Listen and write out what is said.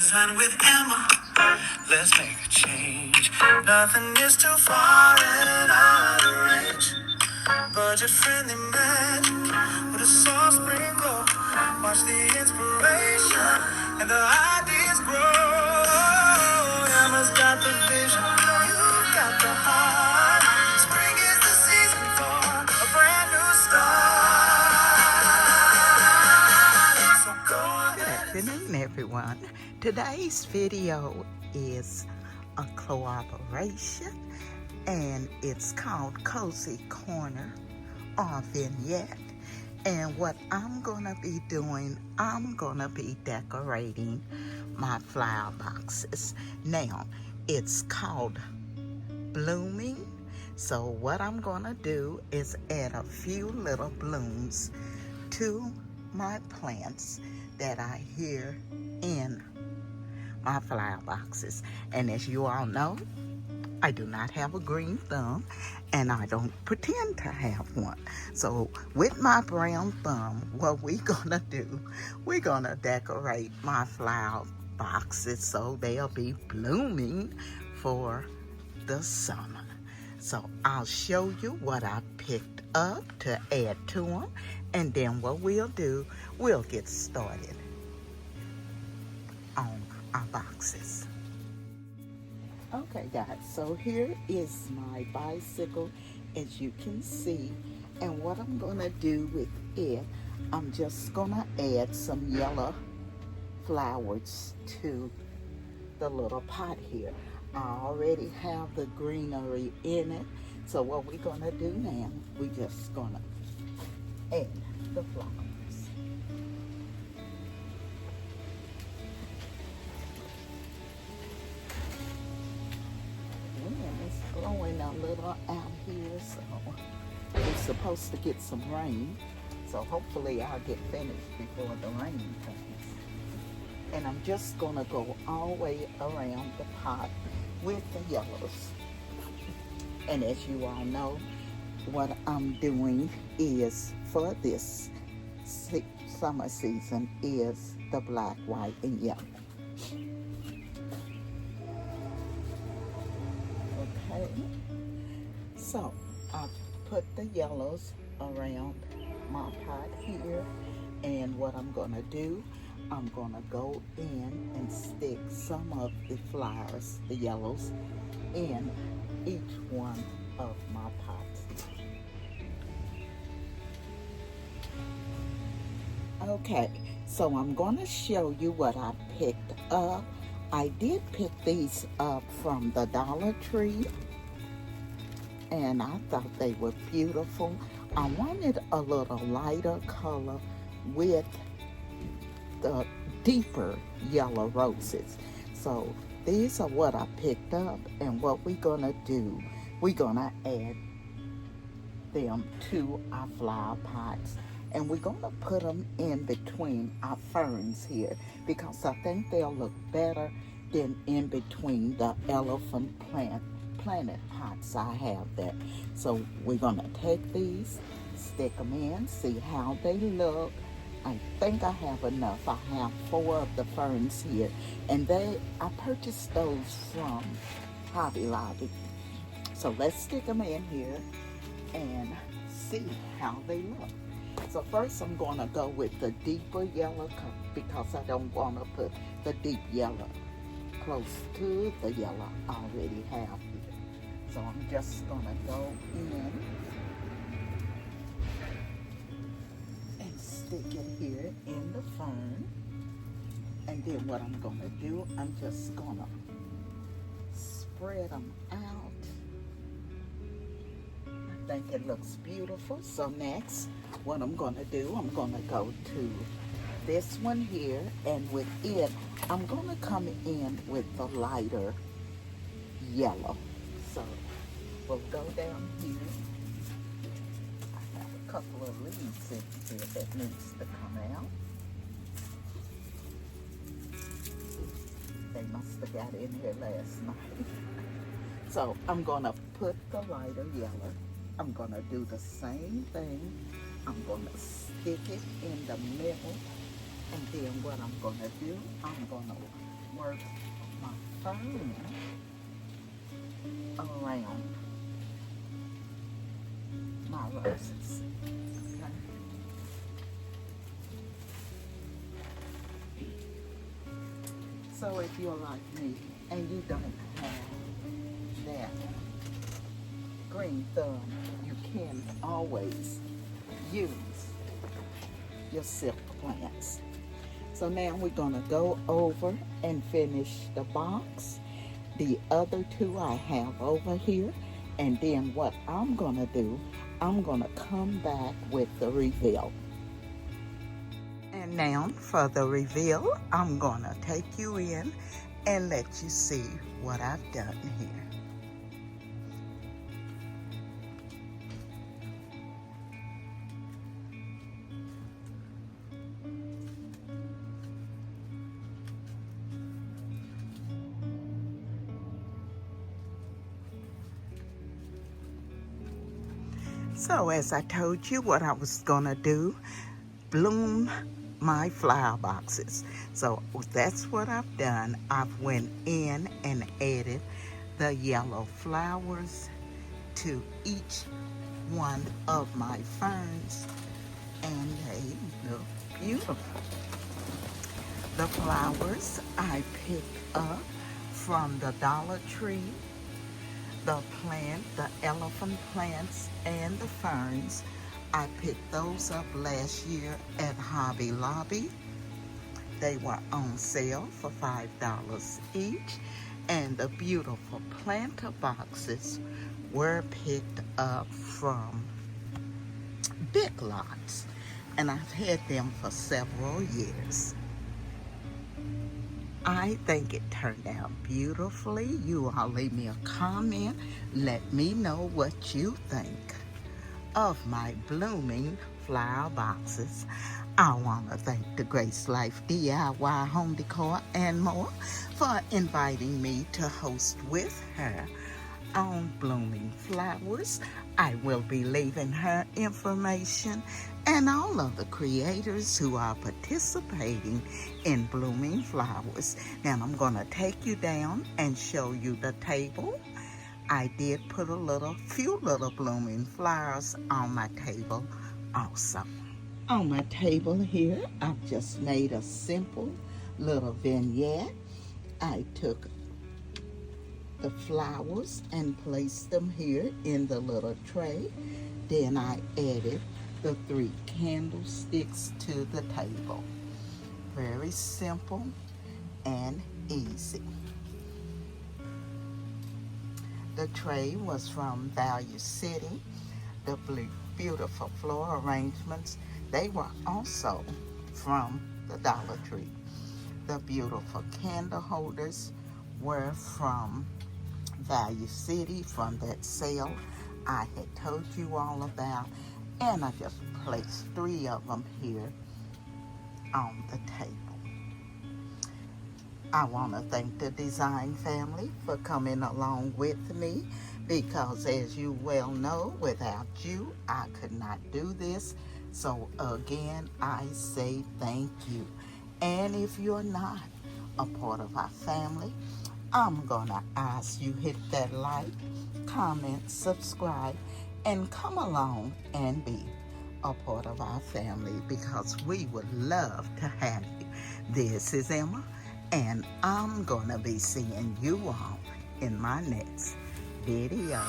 Sun with Emma, let's make a change. Nothing is too far and out of range. Budget friendly match with a soft spring glow. Watch the inspiration and the ideas grow. Emma's got the vision, you've got the heart. Spring is the season for a brand new start. So go ahead. Good afternoon, everyone. Today's video is a collaboration, and it's called Cozy Corner or Vignette. And what I'm gonna be doing, I'm gonna be decorating my flower boxes. Now, it's called blooming. So what I'm gonna do is add a few little blooms to my plants that I hear in my flower boxes. And as you all know, I do not have a green thumb, and I don't pretend to have one. So with my brown thumb, what we're gonna do, we're gonna decorate my flower boxes so they'll be blooming for the summer. So I'll show you what I picked up to add to them, and then what we'll do, we'll get started on our boxes. Okay guys, so here is my bicycle, as you can see, and what I'm gonna do with it, I'm just gonna add some yellow flowers to the little pot here. I already have the greenery in it, so what we're gonna do now, we're just gonna add the flowers. And it's blowing a little out here, so we're supposed to get some rain, so hopefully I'll get finished before the rain comes. And I'm just gonna go all the way around the pot with the yellows. And as you all know, what I'm doing is, for this summer season, is the black, white, and yellow. Okay, so I've put the yellows around my pot here, and what I'm gonna do, I'm gonna go in and stick some of the flowers, the yellows, in each one of my pots. Okay, so I'm gonna show you what I picked up. I did pick these up from the Dollar Tree, and I thought they were beautiful. I wanted a little lighter color with the deeper yellow roses. So these are what I picked up, and what we're gonna do, we're gonna add them to our flower pots, and we're gonna put them in between our ferns here, because I think they'll look better than in between the elephant planet pots I have there. So we're gonna take these, stick them in, see how they look. I think I have enough. I have 4 of the ferns here, and I purchased those from Hobby Lobby. So let's stick them in here and see how they look. So first I'm going to go with the deeper yellow because I don't want to put the deep yellow close to the yellow I already have here. So I'm just going to go in and stick it here in the fern. And then what I'm going to do, I'm just going to spread them out. I think it looks beautiful. So next, what I'm going to do, I'm going to go to this one here, and with it, I'm going to come in with the lighter yellow. So we'll go down here. I have a couple of leaves in here that needs to come out. They must have got in here last night. So I'm going to put the lighter yellow. I'm going to do the same thing. I'm going to stick it in the middle. And then what I'm going to do, I'm going to work my fern around my roses. Okay. So if you're like me and you don't have that green thumb, you can always use your silk plants. So now we're gonna go over and finish the box. The other two I have over here. And then what I'm gonna do, I'm gonna come back with the reveal. And now for the reveal, I'm gonna take you in and let you see what I've done here. So as I told you what I was gonna do, bloom my flower boxes. So that's what I've done. I've went in and added the yellow flowers to each one of my ferns, and they look beautiful. The flowers I picked up from the Dollar Tree. The elephant plants and the ferns, I picked those up last year at Hobby Lobby. They were on sale for $5 each, and the beautiful planter boxes were picked up from Big Lots, and I've had them for several years. I think it turned out beautifully. You all leave me a comment. Let me know what you think of my blooming flower boxes. I want to thank the Grace Life DIY Home Decor and more for inviting me to host with her on Blooming Flowers. I will be leaving her information and all of the creators who are participating in Blooming Flowers. Now I'm going to take you down and show you the table. I did put a few little blooming flowers on my table also. On my table here, I've just made a simple little vignette. I took the flowers and placed them here in the little tray. Then I added the 3 candlesticks to the table. Very simple and easy. The tray was from Value City. The beautiful floral arrangements, they were also from the Dollar Tree. The beautiful candle holders were from Value City, from that sale I had told you all about, and I just placed 3 of them here on the table. I want to thank the design family for coming along with me, because as you well know, without you, I could not do this. So again, I say thank you. And if you're not a part of our family, I'm gonna ask you hit that like, comment, subscribe, and come along and be a part of our family, because we would love to have you. This is Emma, and I'm gonna be seeing you all in my next video.